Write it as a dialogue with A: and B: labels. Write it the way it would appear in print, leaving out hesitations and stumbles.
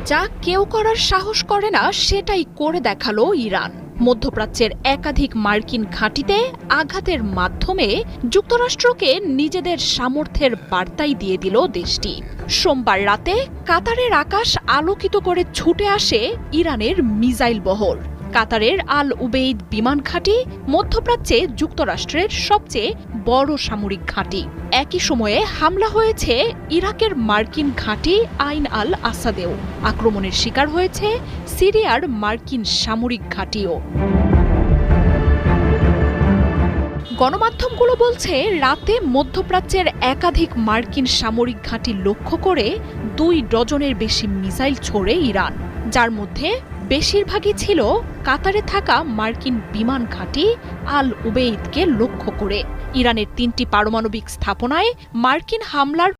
A: যা কেউ করার সাহস করে না সেটাই করে দেখালো ইরান। মধ্যপ্রাচ্যের একাধিক মার্কিন ঘাঁটিতে আঘাতের মাধ্যমে যুক্তরাষ্ট্রকে নিজেদের সামর্থ্যের বার্তাই দিয়ে দিল দেশটি। সোমবার রাতে কাতারের আকাশ আলোকিত করে ছুটে আসে ইরানের মিসাইল বহর। কাতারের আল উবেইদ বিমান ঘাঁটি মধ্যপ্রাচ্যে যুক্তরাষ্ট্রের সবচেয়ে বড় সামরিক ঘাঁটি। একই সময়ে হামলা হয়েছে ইরাকের মার্কিন ঘাঁটি আইন আল আসাদেও। আক্রমণের শিকার হয়েছে সিরিয়ার মার্কিন সামরিক ঘাঁটিও। গণমাধ্যমগুলো বলছে, রাতে মধ্যপ্রাচ্যের একাধিক মার্কিন সামরিক ঘাঁটি লক্ষ্য করে 2 ডজনের বেশি মিসাইল ছোড়ে ইরান, যার মধ্যে বেশিরভাগই ছিল কাতারে থাকা মার্কিন বিমান ঘাঁটি আল উবেইদকে লক্ষ্য করে। ইরানের 3টি পারমাণবিক স্থাপনায় মার্কিন হামলার